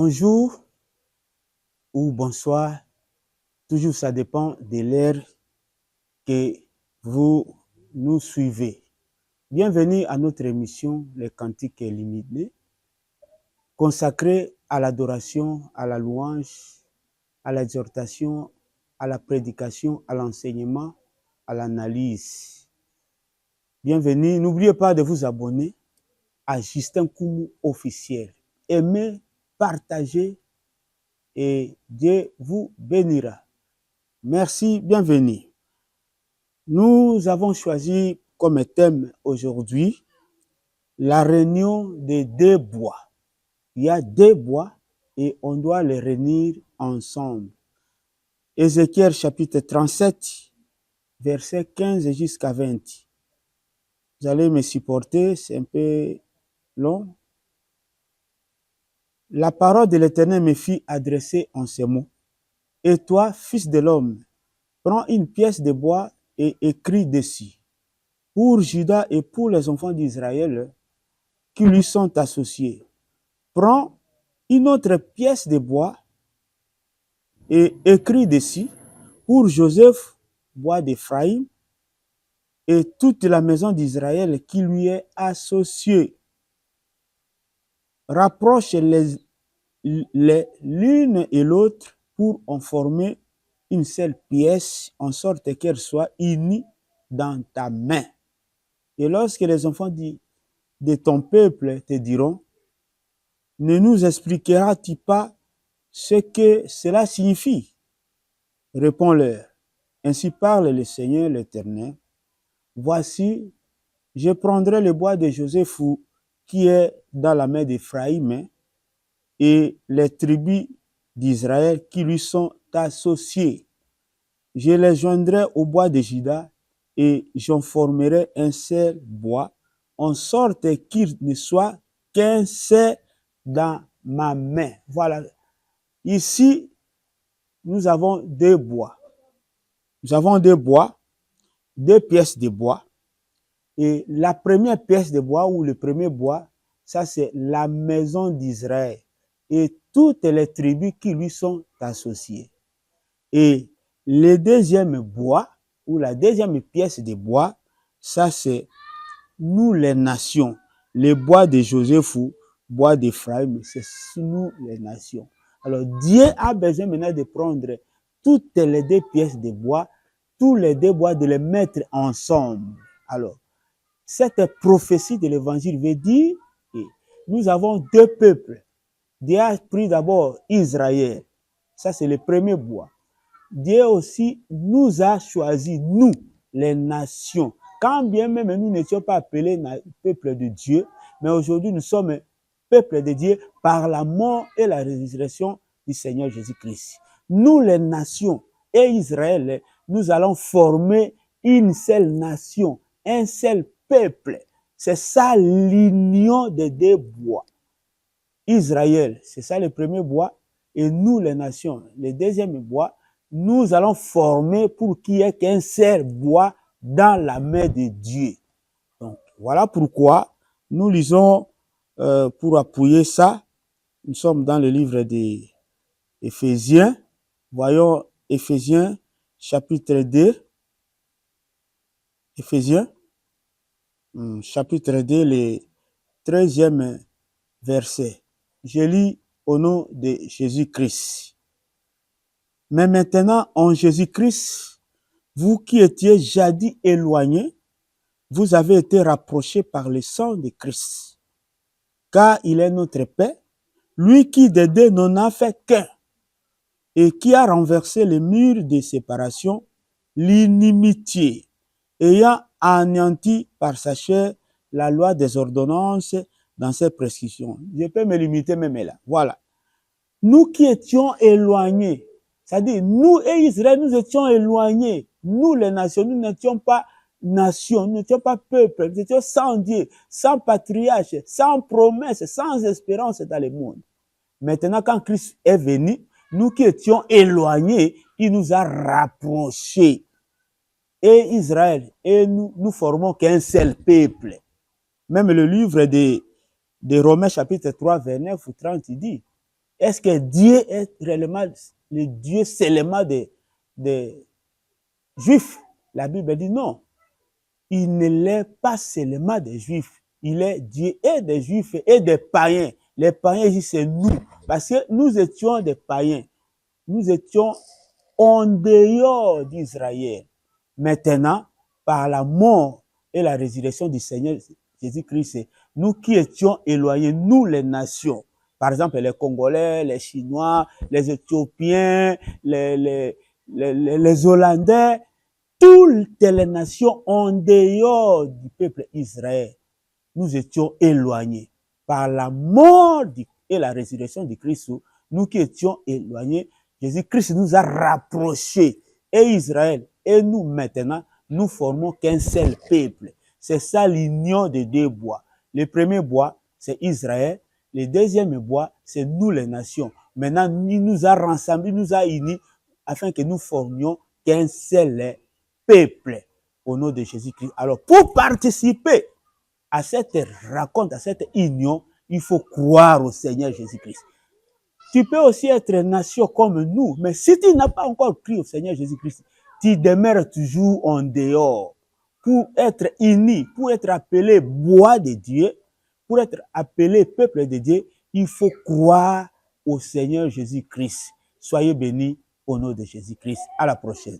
Bonjour ou bonsoir, toujours ça dépend de l'heure que vous nous suivez. Bienvenue à notre émission Les Cantiques Illuminés, consacrée à l'adoration, à la louange, à l'exhortation, à la prédication, à l'enseignement, à l'analyse. Bienvenue, n'oubliez pas de vous abonner à Justin Koumou officiel. Aimez, partagez et Dieu vous bénira. Merci, bienvenue. Nous avons choisi comme thème aujourd'hui la réunion des deux bois. Il y a deux bois et on doit les réunir ensemble. Ézéchiel chapitre 37, verset 15 jusqu'à 20. Vous allez me supporter, c'est un peu long. La parole de l'Éternel me fit adresser en ces mots. Et toi, fils de l'homme, prends une pièce de bois et écris dessus. Pour Juda et pour les enfants d'Israël qui lui sont associés. Prends une autre pièce de bois et écris dessus. Pour Joseph, bois d'Éphraïm, et toute la maison d'Israël qui lui est associée. Rapproche l'une et l'autre pour en former une seule pièce, en sorte qu'elle soit unie dans ta main. Et lorsque les enfants de ton peuple te diront, ne nous expliqueras-tu pas ce que cela signifie? Réponds-leur, ainsi parle le Seigneur l'Éternel. Voici, je prendrai le bois de Joseph qui est dans la main d'Éphraïm et les tribus d'Israël qui lui sont associées. Je les joindrai au bois de Juda et j'en formerai un seul bois, en sorte qu'il ne soit qu'un seul dans ma main. Voilà. Ici, nous avons deux bois. Nous avons deux bois, deux pièces de bois. Et la première pièce de bois ou le premier bois, ça c'est la maison d'Israël et toutes les tribus qui lui sont associées. Et le deuxième bois ou la deuxième pièce de bois, ça c'est nous les nations. Le bois de Joseph ou bois d'Éphraïm, c'est nous les nations. Alors Dieu a besoin maintenant de prendre toutes les deux pièces de bois, tous les deux bois, de les mettre ensemble. Alors, cette prophétie de l'évangile veut dire que nous avons deux peuples. Dieu a pris d'abord Israël. Ça, c'est le premier bois. Dieu aussi nous a choisi, nous, les nations. Quand bien même nous n'étions pas appelés peuple de Dieu, mais aujourd'hui nous sommes peuple de Dieu par la mort et la résurrection du Seigneur Jésus-Christ. Nous, les nations et Israël, nous allons former une seule nation, un seul peuple. C'est ça l'union des deux bois. Israël, c'est ça le premier bois, et nous, les nations, le deuxième bois, nous allons former pour qu'il n'y ait qu'un seul bois dans la main de Dieu. Donc, voilà pourquoi nous lisons, pour appuyer ça, nous sommes dans le livre des Éphésiens. Voyons Éphésiens chapitre 2. Éphésiens, chapitre 2, le 13e verset. Je lis au nom de Jésus-Christ. Mais maintenant, en Jésus-Christ, vous qui étiez jadis éloignés, vous avez été rapprochés par le sang de Christ. Car il est notre paix, lui qui des deux n'en a fait qu'un, et qui a renversé les murs de séparation, l'inimitié, ayant anéanti par sa chair la loi des ordonnances dans ses prescriptions. Je peux me limiter même là. Voilà. Nous qui étions éloignés, c'est-à-dire nous et Israël, nous étions éloignés. Nous les nations, nous n'étions pas nations, nous n'étions pas peuple, nous étions sans Dieu, sans patriarche, sans promesse, sans espérance dans le monde. Maintenant, quand Christ est venu, nous qui étions éloignés, il nous a rapprochés. Et Israël, et nous formons qu'un seul peuple. Même le livre de Romains chapitre 3, verset 9 ou 30, il dit, Est-ce que Dieu est réellement le Dieu seulement des Juifs? La Bible dit non. Il ne l'est pas seulement des Juifs. Il est Dieu et des Juifs et des païens. Les païens ici, c'est nous. Parce que nous étions des païens. Nous étions en dehors d'Israël. Maintenant, par la mort et la résurrection du Seigneur Jésus-Christ, nous qui étions éloignés, nous les nations, par exemple les Congolais, les Chinois, les Éthiopiens, les Hollandais, toutes les nations en dehors du peuple Israël, nous étions éloignés. Par la mort et la résurrection du Christ, nous qui étions éloignés, Jésus-Christ nous a rapprochés. Et Israël et nous maintenant, nous formons qu'un seul peuple. C'est ça l'union des deux bois. Le premier bois, c'est Israël. Le deuxième bois, c'est nous les nations. Maintenant, il nous a rassemblés, il nous a unis afin que nous formions qu'un seul peuple au nom de Jésus-Christ. Alors, pour participer à cette rencontre, à cette union, il faut croire au Seigneur Jésus-Christ. Tu peux aussi être nation comme nous, mais si tu n'as pas encore cru au Seigneur Jésus-Christ, tu demeures toujours en dehors. Pour être uni, pour être appelé bois de Dieu, pour être appelé peuple de Dieu, il faut croire au Seigneur Jésus-Christ. Soyez bénis au nom de Jésus-Christ. À la prochaine.